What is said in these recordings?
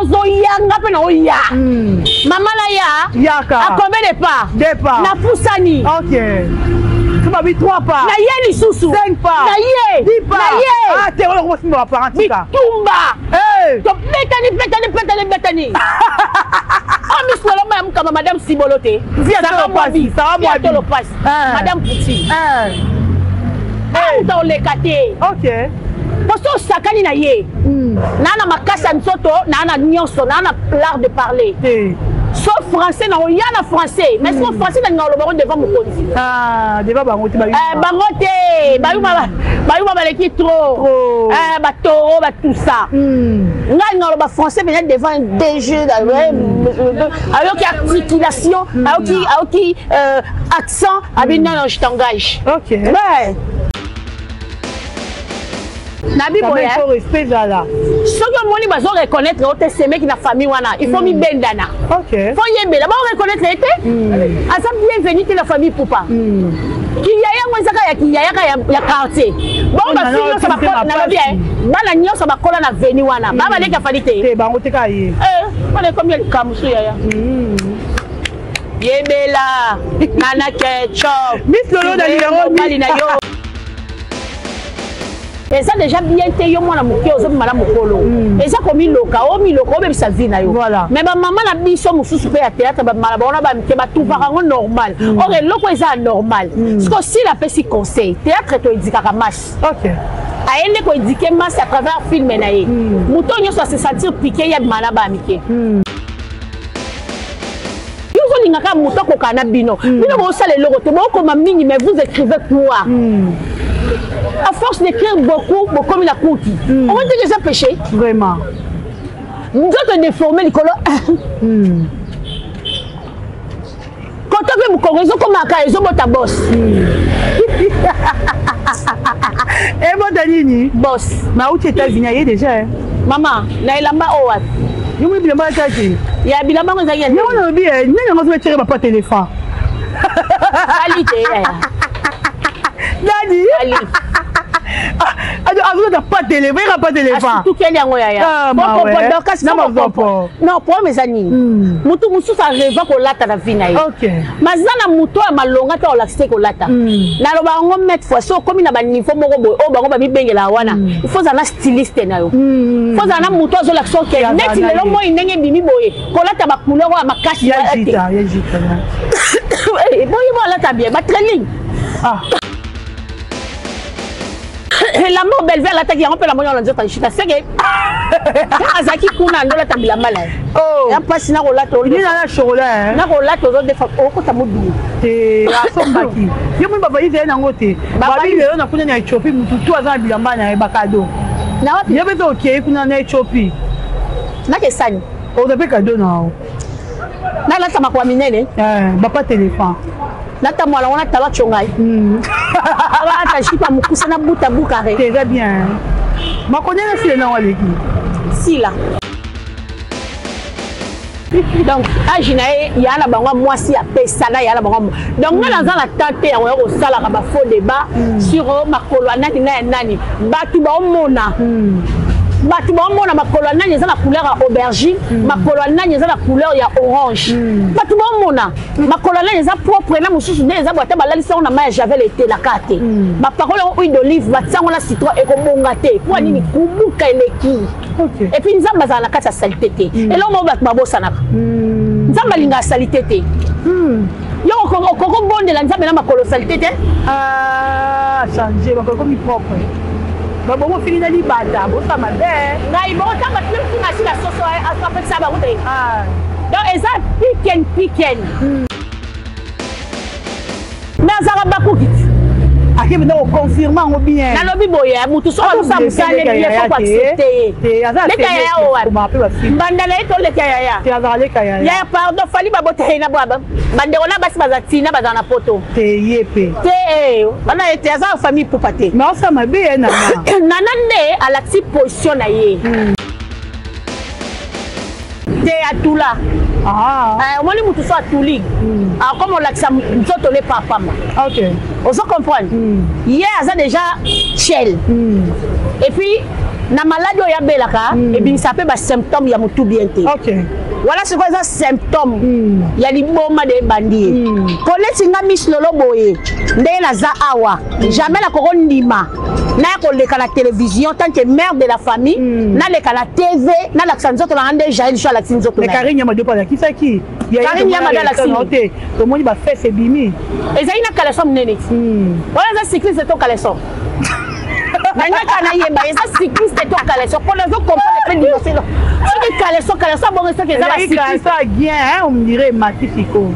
ozo yanga pe na oya mama na ya yaka a combien de pas na pusani ok tu m'as mis 3 pas na ye lisusu 5 pas na ye 10 pas na ye ah t'es on va finir par antika tumba to betani oh miss loloma ya mukama madame Sibolote ça va moi le passe madame Pouti ta olekate ok poso sakani na ye nana makasa nsoto nana nyonso nana l'art de parler sauf français na oyana français mais sauf français na ngalo devant mokonzi devant bango te bayuma baleki trop batoro ba tout ça nga ngalo ba français venait devant un DG alors qui articulation alors qui accent abi non je t'engage ok ouais Nabi Boya, il faut respect là. Ce que moi je dois reconnaître, c'est mec qui na famille wana. Il faut mi bendana. Ok. Faut y aller. D'abord reconnaître été. Asa bienvenue la famille Poupa. Qui yaya moi zaka ya quartier. Bon ba fille ça va na bien. Bana nyo ça va kola na veni wana. Baba leka falite. Bango te kaye. On est combien de kamusu yaya. Yebela nana ketchup. Miss Lolo na numéro mali na yo. Et ça déjà bien été yo mwana moké ozo mala mokolo. Et ça comme iloka o be sa vie na yo. Voilà. Mais ba maman na biso mususu pe ya théâtre ba mala ba ona ba mke ba tout varango normal. Or eloko eza normal. Parce que si la pesi conseil, théâtre to edikaka mas. OK. Aende ko edike mas à travers film na ye. Muto nyo so se sentir piqué ya mala ba mike. Yo lingaka muto ko kana bino. Bino bo sala eloko te bo ko mingi mais vous écrivez quoi? À force d'écrire beaucoup comme il a cookie. On va dire que c'est péché. Vraiment. Nous autres déformer les colons. Quand tu veux me corriger comme un cas, ils ont ta boss. Et moi, Danini, boss. Mais où tu es venu déjà? Maman, là il a pas au. Il y a bilamba tati. Il y a bilamba on a gagné. Non non bien, ni on va tirer ma téléphone. Qualité. Dani. Alors, pas de téléphone, pas de téléphone. Tout quel est en Oya. Non, pour mes amis. Moutou moussou ça rêve qu'on l'a ta vie na. OK. Mazana moutou a malonga ta olaxé qu'on l'a ta. Na lo ba ngo mettre fois so comme na ba niveau moko boy o ba ngo ba mi bengela wana. Il faut ça styliste na yo. Faut ça na moutou zo l'action que net le lo mo ndenge bimi boy. Ko la ta ba couleur wa makasi ya jita. Eh boy mo la ta bien ba training. Ah. La mort belle vers l'attaque, on peut la moyen de la chita. C'est que Azaki Kuna ndola tabila mala. Oh, ya passe na rola to. Ni na chocolat. Na rola to de fa ko ta modu. Te asombaki. Yo mwe baba yize na ngote. Baba yize na kuna na Ethiopie mututu azana bilamba na bakado. Na wapi? Yo beto okay kuna na Ethiopie. Na ke sani. O de pe kado na. Na la sama kwa minene. Bapa téléphone. Nata moi on a tala chongai. Ala ta chipa mukusa na buta bukare. Très bien. Ma connais si na waleki. Si là. Donc aginae ya na bango mwasi ya pesa na ya na bango. Donc nga dans la tante ya ko sala ka ba faux débat sur makolo anaki na nani. Batu ba omona. Batu ba omona makolo nani eza na couleur ya aubergine, makolo nani eza na couleur ya orange. Batu ba omona makolo nani eza propre na mususu ne eza boîte ba lalisa na maille javel été la carte. Ba parole huile d'olive ba tsango na citron et ko bongate. Pour nini kubuka eleki. OK. Et puis nzamba za na kati ya salité te. Et là mo ba bosanaka. Nzamba linga salité te. Yo ko bonde la nzamba na makolo salité te. Ah, changer makolo comme propre. Bon, fini de l'ibada, bon, ça m'a dit. Ngai, bon, ça m'a dit que la sauce a fait ça, bah, oui. Donc, et ça, piquen. Mais ça va pas couper. Ah, qui veut dire confirmant ou bien. Na lobi boya, mutu so ça me sale bien faut accepter. Les kaya o. Bandana eto le kaya. Ti azale kaya. Ya pardon, fali ba bote na baba. Bande ona basi bazatina bazana poto. Te yepe. Te bana ete aza famille Poupate. Mais ça m'a bien na. Nanane à la petite position na ye. Te atula. Ah. Moi les mutu so atuli. Ah comme on l'accent nzoto le papa. OK. On se comprend. Hier ça déjà Shell. Et puis na maladie oyo abelaka ebimisa mpe basymptôme ya motu bien te. Voilà ce que c'est symptôme. Il y a des bombes de bandits. Pour les tingamis lolo boye, ndé naza awa. Jamais la couronne d'ima. Na ko le la télévision tant que mère de la famille, na le la TV, na la sanzo to na ande jail sur la sanzo to. Mais Karine Yamado pas qui ça qui? Karine Yamado la sanzo. Tout le monde va faire ses bimi. Et ça ina caleçon nene. Voilà ça cycliste to caleçon. Nanya kana yeba ça cycliste to caleçon. Pour les autres comprendre le divorcer. Si caleçon bon reste que ça la cycliste. Ça bien hein, on me dirait Matifico.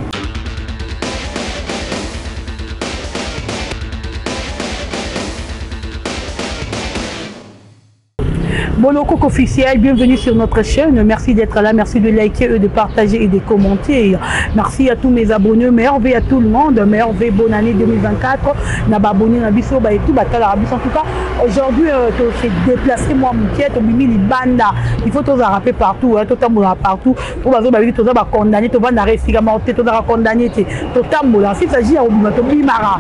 Boloko officiel, bienvenue sur notre chaîne. Merci d'être là, merci de liker, de partager et de commenter. Merci à tous mes abonnés, merveille à tout le monde, merveille, bonne année 2024. N'abonné Nabiso, et tout, en tout cas, aujourd'hui, tu t'es déplacé, moi, Moukiet, au Mimi, Libanda. Il faut tout rappeler partout, tout le monde partout. Pour que tu vas condamner, tu vas arrêter, tu vas condamner, tu vas s'il s'agit de Bimara.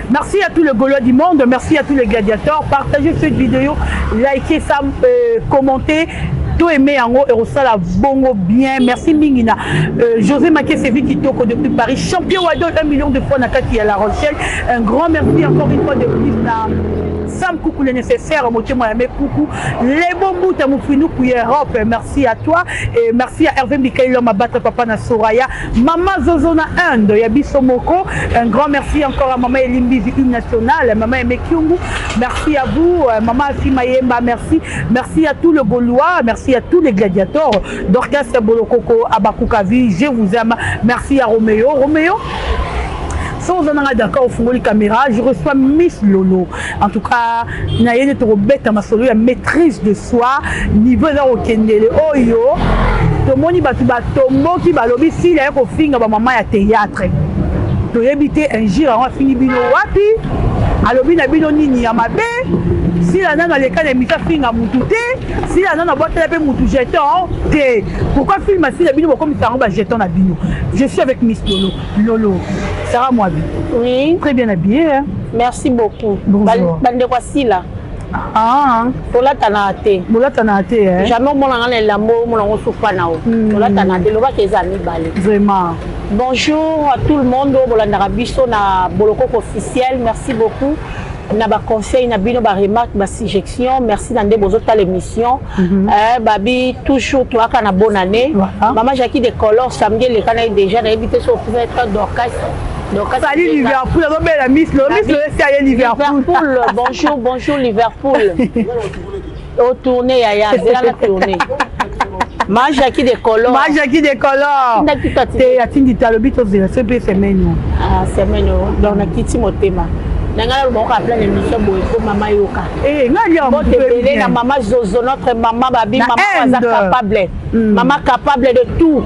Merci à tous les Gaulois du monde, merci à tous les gladiateurs. Partagez cette vidéo, likez ça, commentez. Tout aimé en haut et au sol à bongo bien. Merci Mingina. José Maké Sévi qui toko depuis Paris. Champion Wado 1 million de fois Nakati à La Rochelle. Un grand merci encore une fois de plus à Sam Coucou le nécessaire. Moi aimé coucou. Les bons bouts à Moufrinou pour Europe. Merci à toi. Et merci à Hervé Mikaïlo Mabata Papa na Soraya. Maman Zozona Inde. Yabiso Moko. Un grand merci encore à Maman Elimbizi Une Nationale. Maman Aimé Kyungu. Merci à vous. Maman Afima Yemba. Merci. Merci à tous les Gaulois. Merci à tous les gladiateurs. Dorcas Bolokoko, Abakukavi, je vous aime. Merci à Roméo. Roméo, sans en avoir d'accord au fond de la caméra, je reçois Miss Lolo. En tout cas, Naïe de Robert Masolo, la maîtrise de soi, niveau là au Kendele. Oyo, tout le monde va tomber qui va lobby si il y a un film à maman à théâtre. Tu as évité un gire, on a fini bino wapi. Alors, bino bino nini à ma bé. Si la nana les cas de mika film à moutouté, si la nana boîte la paix moutou jeton, pourquoi film si la bino comme ça on va jeton à bino. Je suis avec Miss Lolo. Lolo, Sarah Moabi. Oui. Très bien habillée. Hein? Merci beaucoup. Bonjour. Bande voici là. Ah. Pour la tanate. Pour la tanate. Hein? Jamais mon an les lambeaux, mon an souffre nao. Pour la tanate, le va que les amis balé. Vraiment. Bonjour à tout le monde. Bolanda biso na boloko officiel. Merci beaucoup. Na ba conseil na bino ba remarque ba suggestion merci dans des beaux autres l'émission babi toujours toi kana bonne année maman Jackie de Color samedi les canaux déjà na évité sur peut-être Dorcas salut Liverpool la belle Miss le c'est Liverpool bonjour Liverpool au tournée ya la tournée maman Jackie de Color te atindi talobito zela c'est semaine semaine donc na kiti motema. Nangala bon rappel l'émission Boyko Mama Yoka. Eh ngalia bon te na maman Zozo notre maman babi maman capable. Maman capable de tout.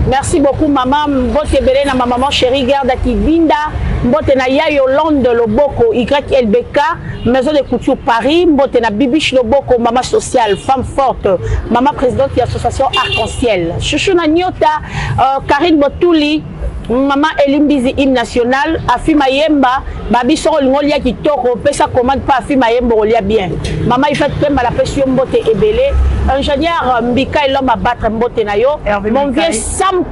Merci beaucoup maman bote belé na maman chérie garde qui binda bote na ya Yolande Loboko YLBK maison de couture Paris bote na Bibiche Loboko maman sociale femme forte maman présidente de l'association Arc-en-Ciel chouchou na Nyota Karine Botouli maman Elimbizi Hymne National Afima Yemba babi soro lingolia kitoko pesa commande pas Afima Yemba olia bien maman il fait pemba la pression mbote ebele ingénieur Mbika l'homme à battre mbote na yo mon vieux Sam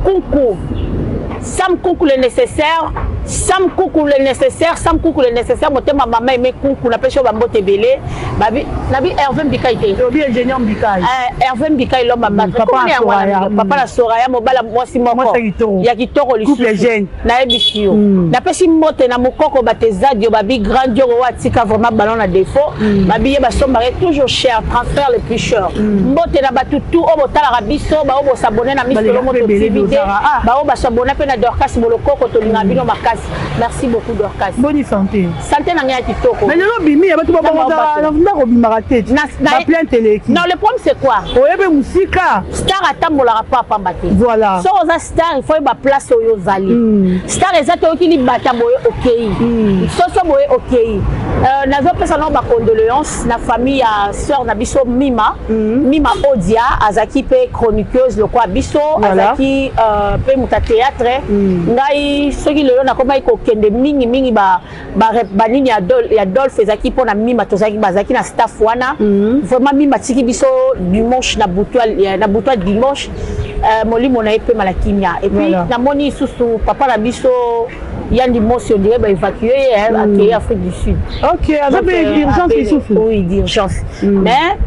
Koukou le nécessaire Sam Koukou le nécessaire moté ma maman aimé Koukou la pression ba mbote ebele babi nabi Hervé Mbika ite bien ingénieur Mbika Hervé Mbika l'homme à battre papa la Soraya mobala mwasi moko ya kitoko couple jeune na ebisio na pesi mbote na mokoko batezadio babi grandio watika vraiment ballon na défaut babi ba sombare toujours cher transfert le plus cher mbote na batutu o botala rabiso ba o s'abonner na Miss Lolo Moto TV ba o ba s'abonner pe na Dorcas Bolokoko to linga bino makasi merci beaucoup Dorcas bonne santé na ngaya kitoko mais lelo bimi ya batu ba na ko bimara tete na plein télé non le problème c'est quoi oyebe musika star atambola pa pambate voilà so oza star il faut ba place oyo zali star ezate okili bata boye okei soso boye okei nazo pesa no ba condoléances na famille ya sœur na biso Mima Odia azaki pe chroniqueuse le quoi biso azaki pe muta théâtre ngai soki lelo na comme mai ko kende mingi mingi ba nini ya Dolph ezaki pona mima tozaki bazaki na staff wana vraiment mima tiki biso dimanche na butwa dimanche molimo na epe malakimia et puis na moni susu papa na biso Yann Dimosi on dirait bah évacuer accueillir Afrique du Sud. OK, avec urgence susu. Oui, d'urgence. Mais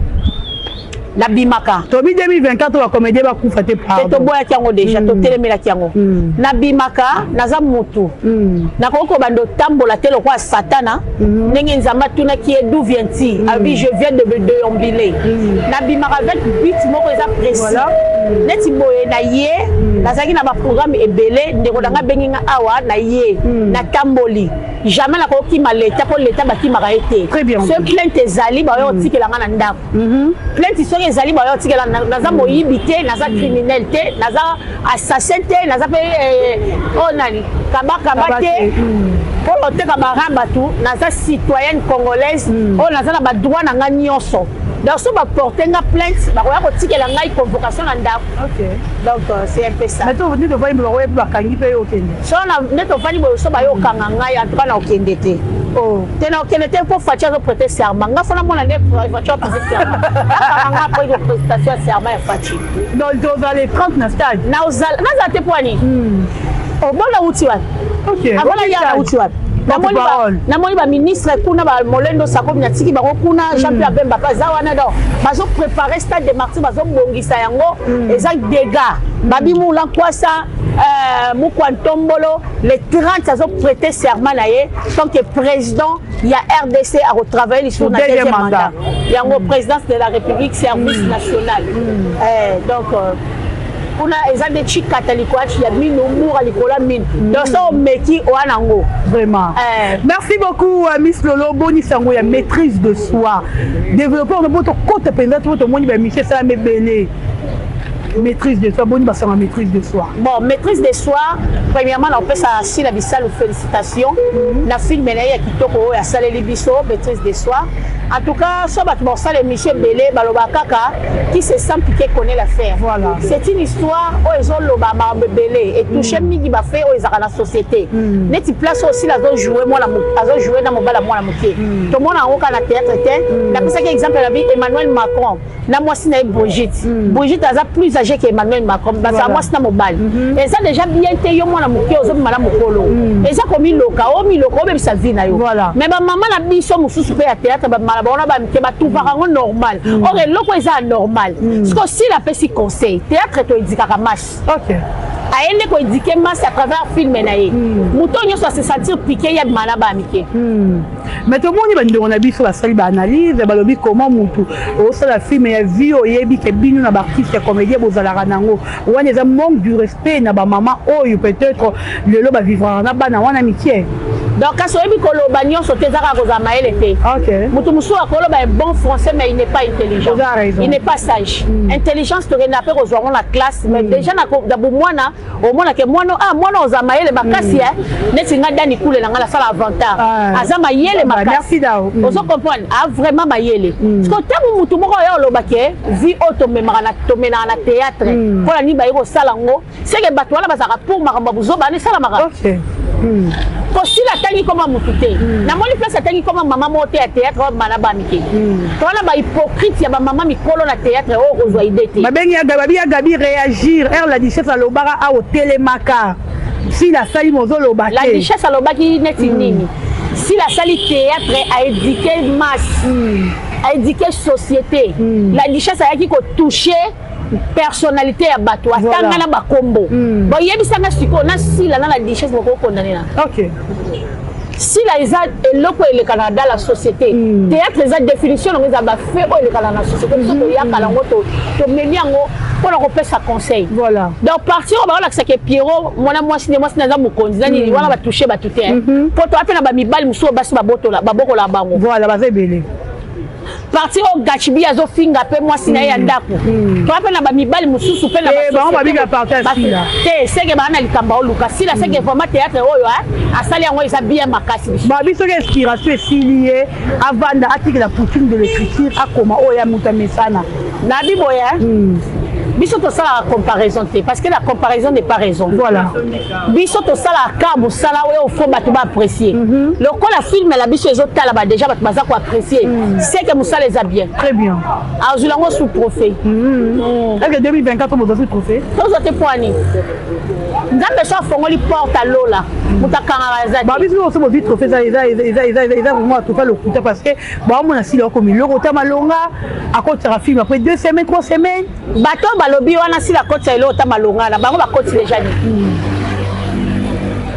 la bimaka to 2024 wa comédie ba kufa te pardon to boya kiango déjà to telemela kiango na bimaka naza mutu na koko bando tambola telo kwa satana ndenge nzamba tuna qui est d'où viens-tu abi je viens de déambuler na bimaka avec but moko eza précis neti boye na ye nazaki na ba programme ebele ndeko danga benginga awa na ye na tamboli jamais na koki maleta pour l'état baki maraité ce plainte ezali ba yo tikela nga na ndako plainte so ezali ba yo tikela naza moyibi te naza criminel te naza assassin te naza pe nani kabaka te pour oteka baramba tout naza citoyenne congolaise naza na ba droit na nga nyonso donc so ba porter nga plainte ba ko tikela ngai convocation na ndako. OK, donc c'est un peu ça. Mais to venu de voir ba ba kangi pe okende so na neto fani bo so ba yo kanga ngai en tout cas na okende te tena okende te pour faire zo prêter serment nga fana mona ne voiture prêter serment nga après de prestation serment ya fati donc tu vas aller 30 na stade na uzal na te poani bona uti wa. OK, abona ya uti wa namoni ba ministre kuna ba molendo sakobi na tiki bango kuna Jean-Pierre Bemba paza wana donc bazo préparer stade de Martyrs bazo bongisa yango eza dégâts babi mula kwasa Mukwantombolo le 30 azo prêter serment na ye tant que président il y a RDC à retravailler sur le deuxième mandat yango présidence de la République service national donc kuna eza de chi kataliko achi ya mino mura likola mine donc ça meki oanango vraiment merci beaucoup Miss Lolo boni sango ya maîtrise de soi développeur de votre côté pendant votre moni ba Michel ça me belé maîtrise de soi boni basanga maîtrise de soi bon maîtrise de soi premièrement on peut ça si la bisalo félicitations la film na ya kitoko ya saleli biso maîtrise de soi en tout cas so bat bon ça les Michel Belé baloba kaka qui se sent piqué connaît l'affaire voilà c'est une histoire où ils ont loba Belé et toucher migi ba fait aux la société neti place aussi la zone jouer moi la azo jouer dans mobala moi la moké tout le monde en haut na théâtre na pesa que exemple la vie Emmanuel Macron na moi si na Brigitte aza plus âgé que Emmanuel Macron baza moi si na mobile et ça déjà bien te yo moi la moké ozo mala mokolo et ça comme loka o même sa vie na yo mais ba maman la biso mususu pe ya théâtre ba mala bona ba mke ba tout parango normal or eloko eza normal parce que si la pesi conseil théâtre to edikaka masse. OK aende ko édiquer masse à travers film na ye muto nyoso se sentir piqué ya mala ba mike mais tout le monde bande on a biso la salle ba analyse ba lobi comment mutu o ça la film ya vie o yebi ke binu na ba artiste comédien bozala nango wana eza manque du respect na ba maman oyo peut-être le lo ba vivre na bana wana mitié donc quand soyebi ko lo ba nyonso te zaka ko za maele te. OK mutu muso akolo ba bon français mais il n'est pas intelligent il n'est pas sage intelligence to rena pe ko zo la classe mais déjà na ko dabu mwana au moins que mwana oza maele makasi neti nga dani kule na ngala sala avantage aza mayele makasi merci dao ozo comprendre vraiment mayele parce que tangu mutu moko ya lobake vie auto memana na théâtre pour la ni ba yiko sala ngo c'est que bato wala bazaka pour makambo buzo ba ni sala makasi. OK Posi la tangi comme mutute na moni place tangi comme maman moté à théâtre bana ba mike to na ba hypocrite ya ba maman mikolo na théâtre o ko zwa idée ba bengi ya gabi réagir la richesse à lobara a au télémaka si la sali mozo lobaki la richesse à lobaki neti nini si la sali théâtre a éduqué masse a éduqué société la richesse a qui ko toucher personnalité ya bato atanga na bakombo bo yebisanga siko na sila na la richesse boko condamner na. OK si la eza eloko ele Canada la société théâtre eza définition ngo eza ba fait o ele Canada la société so to ya kala ngo to memi ngo pour ko pesa conseil voilà donc partir ba la que Pierrot mona moi na za mokonzi nani wana ba toucher ba tout pour to apena ba mibali muso basi ba botola ba bokola bango voilà ba zebele partir au gachibi azo finga pe moi sina ya ndako to apena ba mibali mususu pe na ba ba biga partir sila te sege ba na likamba oluka sila sege vraiment théâtre oyo asali yango isa bien makasi ba biso ke inspiration esilié avant article la pouture de l'écriture akoma oya muta mesana na biboya biso to sala comparaison te parce que la comparaison n'est pas raison. Voilà. Biso to sala ka mo sala o faut batu ba apprécier. Le ko la film la biso ezotala ba déjà batu baza ko apprécier. C'est que Moussa les a bien. Très bien. Ah Zulango sous trophée. Est-ce que 2024 on va sous trophée? Tous autres points. Nzambe so fongoli porte à l'eau là. Mutakanga bazaki. Ba biso so mo vite trophée ça ils vraiment tout faire le coup parce que ba mo na si le comme le rota malonga à côté la film après 2 semaines 3 semaines bato balobi wana si la côte ça ota malonga na bango ba côte déjà ni.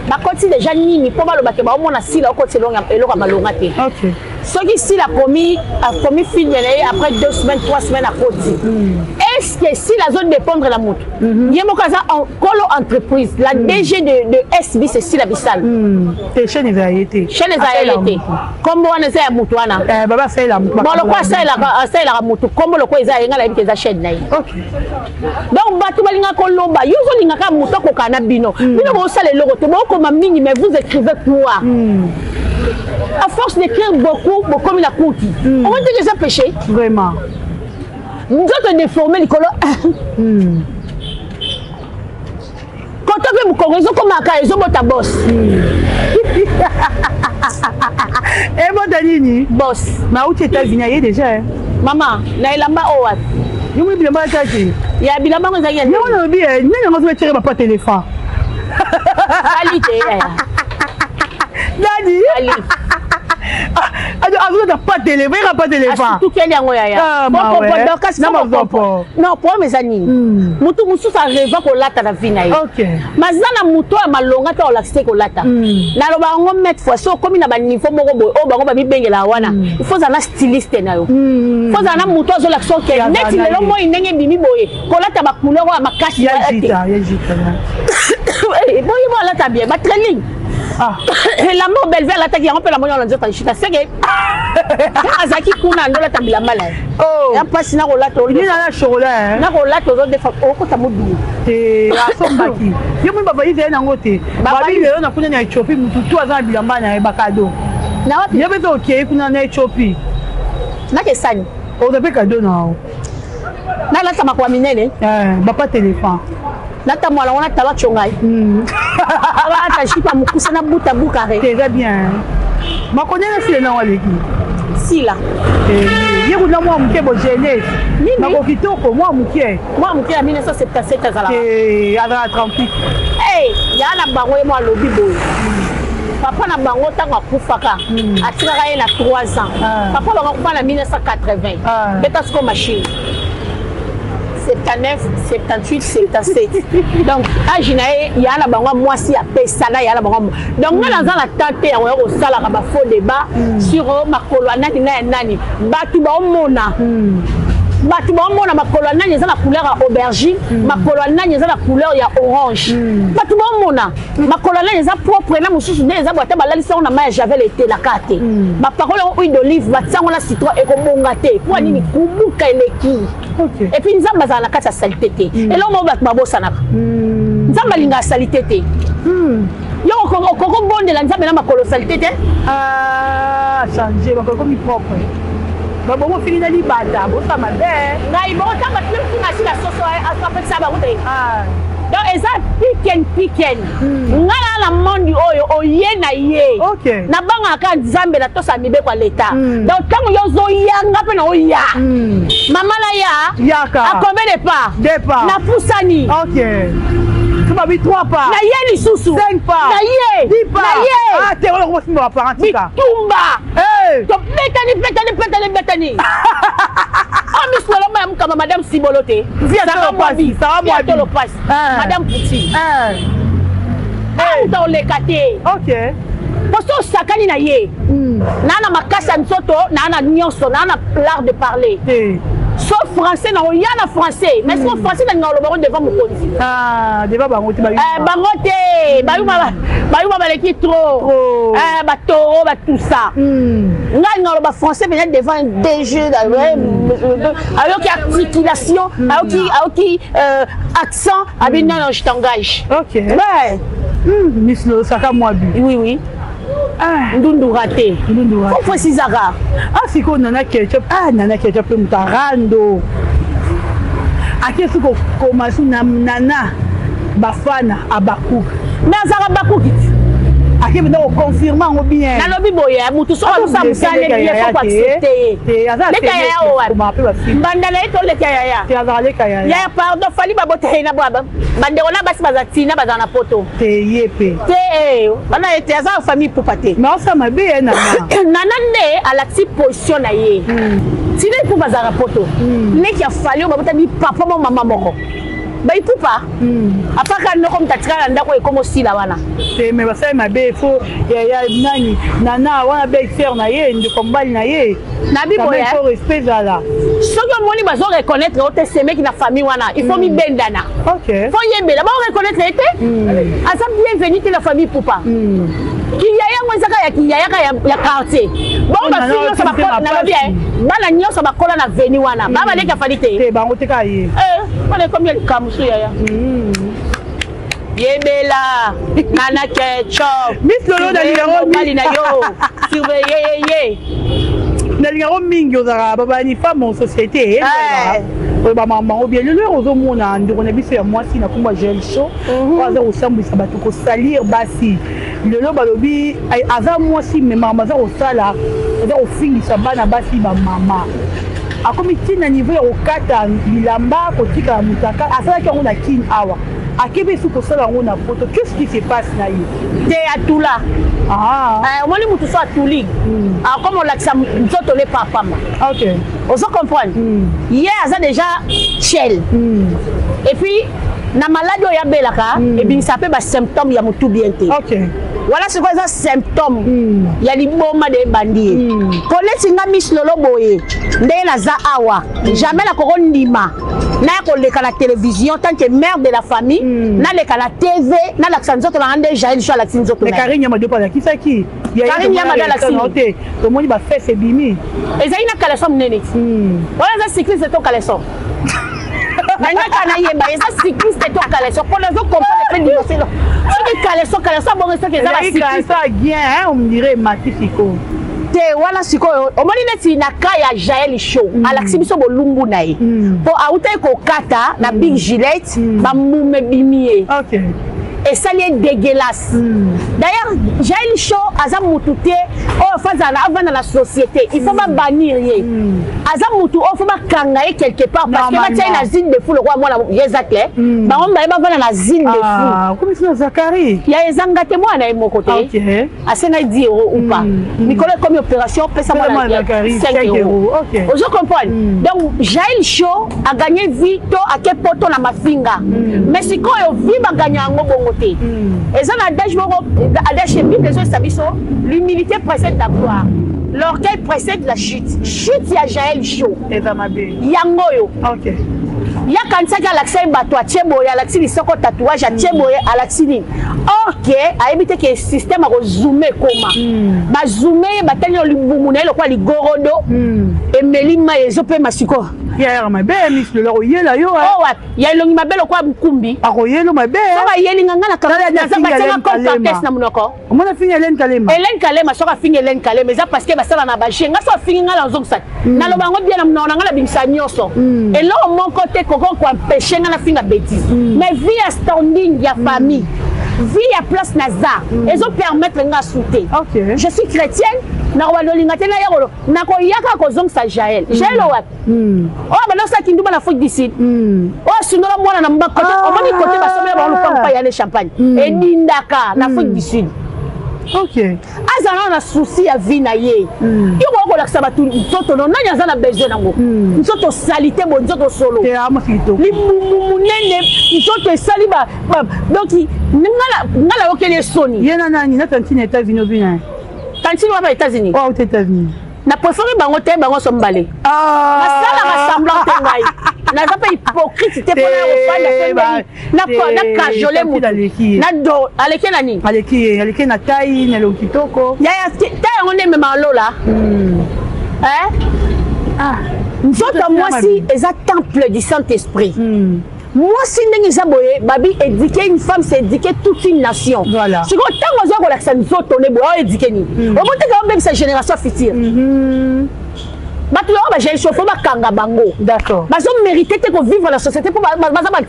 Ba côte déjà ni po baloba ke ba mo na si la côte longa eloko malonga te. OK. Ce qui si la commis film après 2 semaines 3 semaines à côté. Est-ce que si la zone dépendre la moto Yemokaza en colo entreprise la DG de SB c'est si la bisale chaîne les variétés comme on est à moutouana baba c'est la bon le quoi c'est la moto comme le quoi ils a la chaîne naï OK donc batu balinga koloba yuzo linga ka moto ko kana bino bino bo sala le logo te bo comme mini mais vous écrivez quoi à force d'écrire beaucoup comme il a coûté on va dire que ça péché vraiment nous autres déformés les colons quand on veut vous corriger comme un cas ils ont ta boss et bon Danini boss ma où tu étais venu déjà maman na ilamba owat nous me bien pas tati ya bilamba ngo zakia non non bien non on va tirer ma téléphone qualité Dani ali alors pas téléphone pas téléphone tout quel yango ya non pour mes amis mutu musu sa reva ko lata na vina yi OK mazana mutu ya malonga ta olaxte ko lata na loba ngo mettre fois so comme na ba niveau moko boy o bango ba bibengela wana il faut za na styliste na yo faut za na mutu zo l'action ke net le lo mo ndenge bimi boye ko lata ba couleur ya makasi ya jita eh boy mo lata bien ba training la mort belle vers l'attaque on peut la moyen dans chita c'est que azaki kuna ndola tambila mala ya passe na rola to ni na chocolat na rola to de fa ko ta mudu te asombaki yo mo baba ize na ngote baba ize na kuna na Ethiopie mutu tu azana bilamba na bakado na wapi yo beto okay kuna na Ethiopie na ke sani o de bakado na na la sama kwa minene bapa téléphone nata mwala wana tala chongai ala ta shipa mukusa na buta bukare très bien ma connais na sile na waleki sila yego na mwa mke bo jeunesse na ko kitoko mwa mke ya 1977 azala ala 38 ya na bango mo lobi boy papa na bango tanga kufaka atikaka ye na 3 ans papa bango kufa na 1980 beta sko machine 79, 78, 77. Donc, âge il y a la banque moi si à Pessana, il y a la banque. Donc, nous dans la tante, on a au salaire à faux débat sur ma colonne nani. Batu ba mona. Batu ba mona ma colonne nani la couleur aubergine, ma colonne nani la couleur ya orange. Batu ba mona ma colonne nani propre na mususu ne za boîte ba la lisa on a ma javel été la carte. Ma parole en huile d'olive, ba tsango na citron et ko bongate. Pour nini kubuka eleki. Okay. Et puis nous avons la carte à salité. Et là on va battre sana. Nous avons la salité. Yo koko bonde la nzambe na makolo salité. Changer ba comme propre. Ba bon fini na libanda, bo ça mabe. Ngai bo ta ba tu na la soso a fait ça ba ko te. Donc eza piken ngala na mondi oyo oye na ye na banga ka nzambe na tosa mibe kwa leta donc tango yo zo yanga pe na oya mama la yaka a combien de pas na pusani tu m'as mis 3 pas na ye li susu 5 pas na ye 10 pas na ye te wala ko simba parentika tumba to betani Miss Loloma kama Madame Sibolote. Via le passe. Madame Pouti. Dans les kate. OK. Parce que sakani na ye. Nana makasa nsoto, nana nyonso, nana l'art de parler. Sauf français na oyana français. Mais sauf français na ngalo baro devant mon konzi. Devant bango te bayu. Bango te, bayuma baleki trop. Ba toro ba tout ça. Nga ngalo ba français venait devant des jeux alors qui articulation, alors qui accent, abi non je t'engage. OK. Ouais. Miss Lo saka moi bi. Oui. Ndundu raté. Faut préciser ça. Siko nana ketchup. Nana ketchup mutarando. ake suko komasu na nana bafana abaku mais azaka bakuki ake benda ko confirmer ngo bien nalobi boye mutu so amusa musale ye so ko accepter te azala leka ya o bandala eto leka ya te azala leka ya pardon fali babote na baba bandeko na basi bazatina bazana na poto te yepe te bana ete azala famille popate mais on sa mabe na nana nde ala ti position na ye sile pour bazana poto leki ya fali babota mi papa mo mama moko bai pupa apaka noko mtatikala ndako ekomo sila wana te me basai mabe fo ya nani nana wana be faire na ye ndiko mbali na ye na bibo ya faut respect zala soki moni bazo reconnaître ote semeki na famille wana il faut mi bendana OK faut yembela ba reconnaître ete asa bienvenue te la famille pupa kiyaya ngwezaka ya kiyaya ya quartier bon ba fille so ba na bien bana nyoso bakola na veni wana baba leka falite te bango te ka ye bana combien de kamusu yaya yebela nana ketchup Miss Lolo na lingo mali na yo surveiller na lingo mingi ozara baba ni femme en société ba maman ou bien le ozo mona ndiko na biso ya mwasi na kumba gel show waza osambisa bato ko salir basi lelo balobi aza mwasi me mama za osala za ofingisa bana basi ba mama akomi tina niveau ya okata bilamba kotika mutaka asala ki na kin awa akebe su kosala ngo na photo qu'est-ce qui se passe na ye te atula moni mutu so atuli comme on l'accent nzoto le papa ma OK on se comprend hier aza déjà chel et puis na maladie ya belaka et bien ça peut ba symptômes ya mutu bien te OK voilà c'est quoi ça symptôme ya liboma de bandi koleti nga Miss Lolo boye ndé na za awa jamais la korondima na ko leka la télévision tant que mère de la famille na leka la TV na la nzoto na ande jail sur la nzoto mais Karinya ma dopa la kisaki Karinya ma la noté to moni ba fesse bimi ezali na kalesom nene voilà ça cycliste to kalesom nanya kana yeba eza cycliste to kalesom pour les autres comprendre pe divorcer ce kalesom bon ça que ça la cycliste ça bien on me dirait Matifiko te wala sikoyo omoni neti na kaya Jael show alaksi biso bolumbu na ye po auta ko kata na big Gillette ba mume bimie OK et ça est dégueulasse d'ailleurs Jael show aza mututé o fazana avant dans la société il faut pas bannir ye aza mutu o faut pas kangaye quelque part parce que ma tiens la zine de fou le roi moi yezakle ba on ba vana la zine de fou comme ça Zakari ya ezanga te moi na mon côté OK asena 10 € ou pas Nicolas comme opération pesa moi 5 €. OK je comprends donc Jael show a gagné vie to a ke poto na mafinga mais sikoyo vie ba gagner ngo bongo te et ça na dash moko dash bi des sabiso l'humilité précède la gloire l'orgueil précède la chute ya Jael show et ça m'a bien yango yo OK ya kansaka alaxi bato achebo ya alaxi lisoko tatouage achebo ya alaxi OK aibite ke système a zoomer koma ba zoomer batali libumu na lokwa ligorodo emeli mayezo pe masiko ya ma belle Miss Lolo yela yo oh wat ya longi mabelo kwa mkumbi akoyelo ma belle soka yeli nganga na kamera na za batela contacts na munoko omona fingi Hélène Kalema soka fingi Hélène Kalema za parce que basala na bajenga so fingi ngala nzoksa na lobango bien na munona ngala bimisa nyoso et là mon côté koko kwa empêcher ngala finga bêtise mais via standing ya famille vie à place naza et ont permettre nga souter OK je suis chrétienne na walolinga tena yako na ko yaka ko zong sa Jael wat oh ba no sa kinduma na Afrique du Sud oh sinola mwana na mbako o moni côté ba somela ba lo pampa ya le champagne et dindaka na Afrique du Sud OK azana na souci ya vie na ye iko ko laksa batu nzoto no nanya zana besoin nango nzoto salité bon nzoto solo te amasito li munene nzoto sali ba donc ngala okele soni yena nani na tantine États-Unis obina tantine wa États-Unis oh aux États-Unis na préféré bango te bango sombale masala rassemblant tengai na zapa hypocrite te pona ofanya na kajole mutu na do aleke nani aleke na tai na lokitoko ya ta on ne me malola nzoto mwasi eza temple du Saint-Esprit moi si ndenge zaboye babi éduquer une femme c'est éduquer toute une nation voilà c'est quand on voit que l'accent nzoto ne boye éduquer ni au moins que même sa génération future bato yo ba j'ai chauffeur ba kanga bango d'accord bazo mériter te ko vivre la société pour baza ba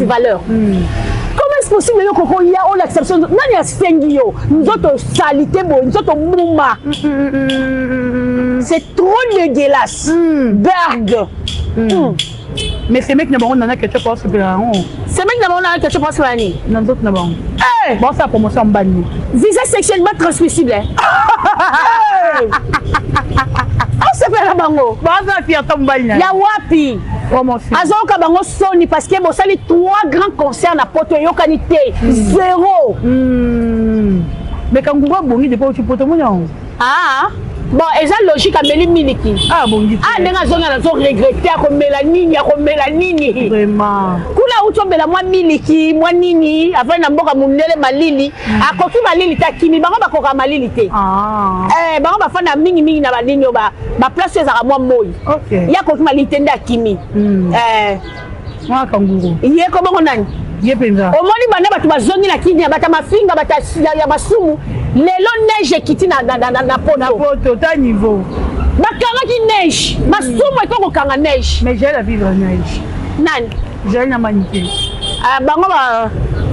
valeur comment est-ce possible yo koko ya on l'exception nani asengi yo nzoto salité bo nzoto muma c'est trop dégueulasse berg mais ces mecs n'ont pas que tu penses que ces mecs n'ont pas que tu penses que ni non d'autres n'ont bon ça promotion banni visa sexuellement transmissible on se fait la bango bon ça fi atom banni ya wapi promotion azoka bango soni parce que bon ça les 3 grands concerts na poto yo qualité zéro mais quand vous bongi de pas tu poto mon bon eza logique ameli miliki bongi ndenga zonga na zo regretter akomela nini vraiment kula utombela mwa miliki mwa nini avant na mboka munele malili akoki malili takimi bango bakoka malili te bango bafana mingi na balini ba place ezaka mwa moi ya koki malili te nda kimi mwa kanguru ye ko bongo nani ye penza omoni bana batu bazongi na kini bata mafinga bata ya masumu lelo neige kiti na poto ta niveau bakanga ki neige masumu eko kanga neige mais j'ai la vivre neige nani j'ai na manike bango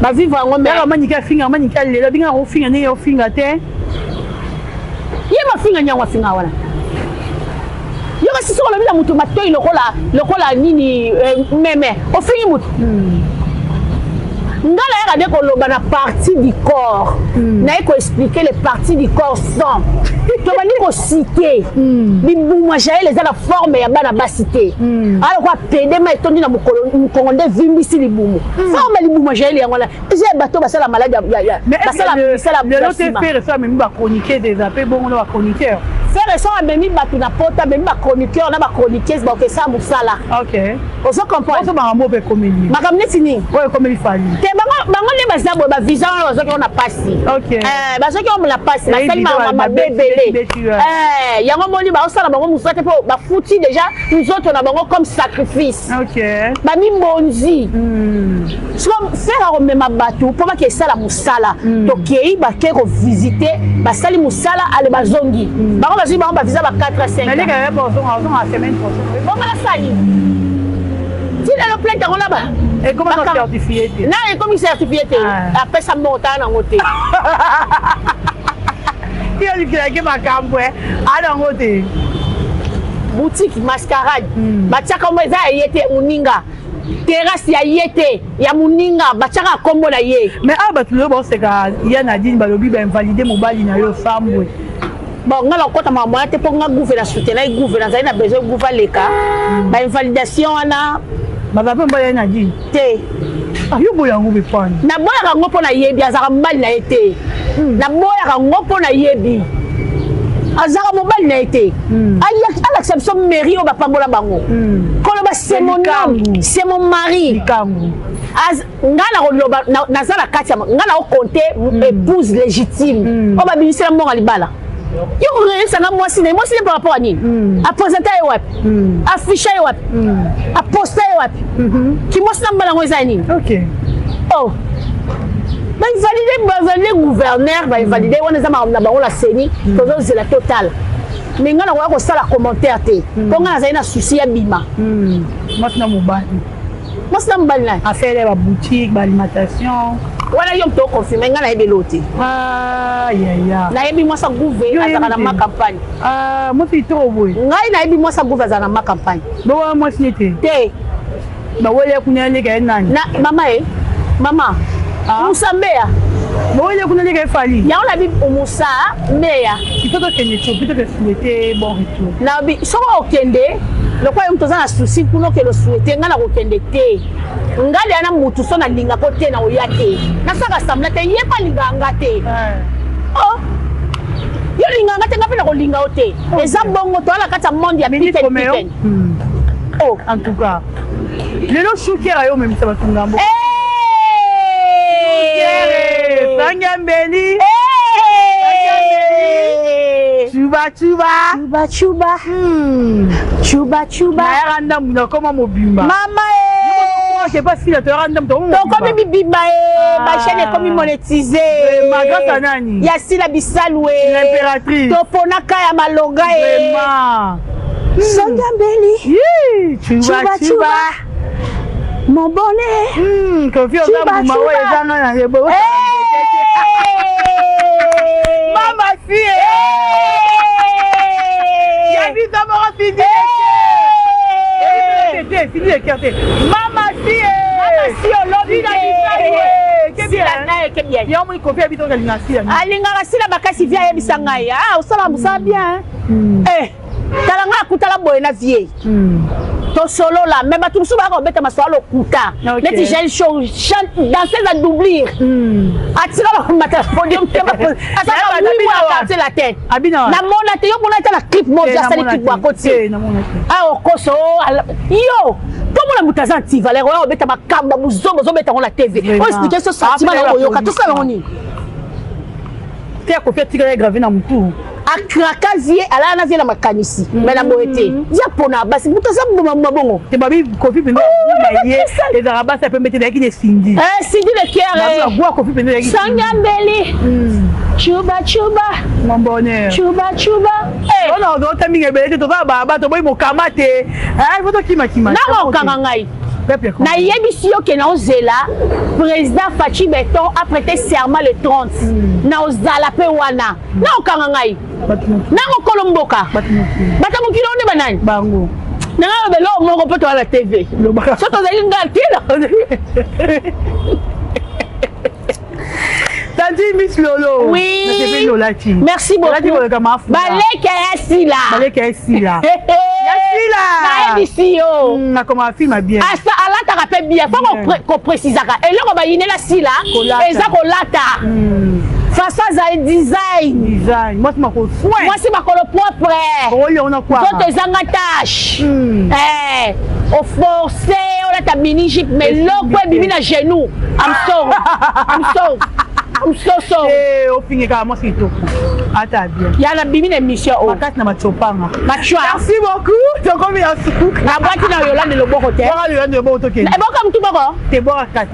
ba vivre ngo mais la manike finga manike lelo binga ko finga ne yo finga te ye mafinga nyangwa finga wala yo kasi solo bila mutu matoi lokola nini meme ofingi mutu ngala ya de koloba na partie du corps na eko expliquer les parties du corps sont to bani ko citer bibuma jael les la forme ya bana basité alors quoi pede ma etondi na mukolo nde vimbisi libumu forme libuma jael ya ngala j'ai bato basala malade ya basala le te faire ça même ba chroniquer des appels bon on va chroniqueur faire ça même batu na pota même ba chroniqueur na ba chroniqueuse ba que ça musala OK on se comprend ça ba mo be comédie makamneti ni ouais comédie fali bango ne baza bo ba visa bazoki on a passé bazoki on la passe basali ma bébélé yango moni ba osala bango musate po ba futi déjà nous autres na bango comme sacrifice ba mi monzi so faire au même bateau pour que ça la musala to kei ba ke ko visiter basali musala ale bazongi bango bazi bango ba visa ba 4 à 5 mais les gars bon on a semaine prochaine bon la sali si le plainte on là-bas et comment on certifié non et comme certifié après ça monte en côté il a dit que ma cambre à côté boutique mascarade batiaka mweza yete muninga terrasse ya yete ya muninga batiaka kombo na ye mais tu le bon c'est que il y a Nadine balobi ba invalider mobali na yo femme bon ngala kota mama te po nga gouvernement soutenir gouvernement za na besoin gouvernement leka ba invalidation ana baba pe mboya na di te yo boya ngo be pan na boya ka ngopo na yebi azaka mbali na ete na boya ka ngopo na yebi azaka mobali na ete aya à l'exception mairie o ba pambola bango kolo ba c'est mon homme c'est mon mari az ngala ko loba na zala kati ngala o compter épouse légitime o ba binisela mo ngalibala yo ça na moi c'est par rapport à ni à présenter web afficher web à poster web qui moi c'est na ngo ezani OK oh ba valider gouverneur ba valider on ezama na bango la CENI tozo c'est la totale mais ngana ko sala commentaire te ko ngana za ina souci ya bima moi c'est na mobali na affaire ba boutique ba alimentation wala yom to confirmer ngana ebe loti na yebi moi sa gouver azaka na ma campagne moi c'est trop boy ngai na yebi moi sa gouver azaka na ma campagne bo moi sinete te ba wole kunya lega nani na mama Musambea bo wole kunya lega fali ya on a bi musa meya il faut que tu plutôt que souhaiter bon retour na bi so okende le quoi mtoza na souci kuno ke le souhaiter ngana ko kende te ngali ana mutu so na linga ko te na oyate na saka samla te yepa linga ngate oh yo linga ngate ngapi na ko linga ote eza bongo to ala kata monde ya piken oh en tout cas le no choukiera yo même ça va tungambo Sangambeli Chuba. Random no comment mobimba. Mama c'est pas si la random to. Donc comme bibimba ma chaîne est comme monétisée. Ma grâce nani. Ya si la bisaloué. L'impératrice. Toponaka ya malonga vraiment. Sangambeli. Chuba. Mon bonnet. Confiance à Mama. Mama fille. Y'a vu d'abord fini. Fini le quartier. Mama fille. Si on l'a dit bien. Moi confie habiter dans l'ingasi. Alinga sila bakasi via yebisanga ya. Osala musa bien. Talanga kutala boye na vie. To solo là, même tout souvent on bête ma soalo kuta. Les jeunes chante danser à doublir. Atira la mata podium tema. Ata la tête. Abina. Na mona te yo mona ta la clip mo ja sali clip wa côté. Ah okoso yo. Comment la mutazanti valeur on bête ma kamba muzomo zo bête on la TV. On expliquer ce sentiment là yo ka tout ça on ni. Te ko fait tirer gravé na mutu. Akrakazie ala na vie na makanisi mais na moete dia pona basi mutaza mabongo te babi kofi pendo na ye les arabas ça peut mettre des qui sindi sindi le cœur na bois kofi pendo des Sangambeli chuba mon bonheur chuba on doit taminga belete to baba to boy mo kamate faut to kima na mo kanga ngai na yebisi yo ke na ozela président Fachi Beton a prêté serment le 30 na ozala pe wana na okanga ngai na kolomboka batamukilo ne banani bango na belo moko poto ala TV soto zali ngatila Tandi Miss Lolo. Oui. Merci beaucoup. Baleke Yassila. Na émission. Na comment film bien. Asa ala ta rappelle bien. Faut qu'on précise ça. Et là on va yiner la sila. Eza kolata. Faça za design. Moi c'est ma ko soin. Moi c'est ma ko le propre. Oh on a quoi? Toi tes tâche. Au forcé on a ta mini jeep mais l'autre bibi na genou. I'm so. Au fin moi c'est tout. Attends bien. Il y a la bibi d'émission au. Makat na machopanga. Merci beaucoup. Donc combien de sous? La boîte na Yolande le bon côté. Yolande le bon côté. Et bon comme tout bon. T'es bon à 4.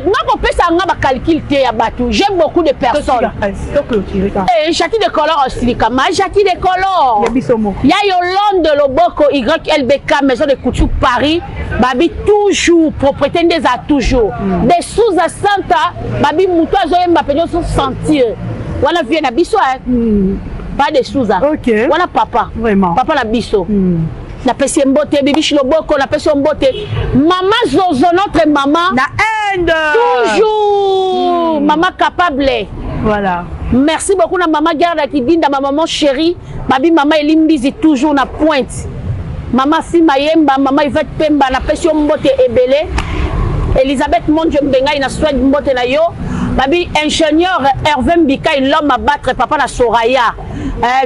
Moi, je peux ça calcul à Batou. J'aime beaucoup de personnes. Et Jackie de Color aussi, Jackie de Color. Il y a Yolande Loboko, YLBK, Maison de Couture Paris. Babi toujours, propriété des a toujours. Des sous à Santa, Babi Mouto, Zoé Mbappé, sont sentir. Voilà, vient à Bisso. Pas de sous. Ok. Voilà, papa. Vraiment. Papa la Bisso. La pesi mbote, bibi Shiloboko, la pesi mbote. Maman Zozo, notre maman. Na end. Toujours. Maman capable. Voilà. Merci beaucoup na maman Garda qui dit ma maman chérie. Babi maman Elimbizi toujours na pointe. Maman Fimayemba, maman Yvette Pemba, la pesi mbote ebele. Elisabeth Mondjembenga, il a souhaité mbote na yo. Babi ingénieur Hervé Mbika, l'homme à battre, papa na Soraya.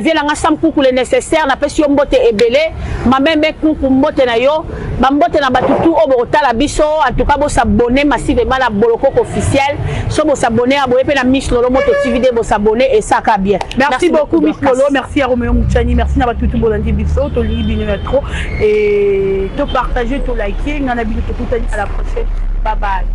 Viens là ensemble coucou le nécessaire na pesi mbote ebele ma même coucou mbote na yo ba mbote na batutu obota la biso en tout cas bo s'abonner massivement na Boloko officiel so bo s'abonner à boye pe na Miss Lolo Moto TV de bo s'abonner et ça ka bien. Merci beaucoup Miss Lolo, merci à Roméo Mouchani, merci na batutu bolandi biso to libi trop et to partager to liker ngana bi to tout à la prochaine. Bye bye.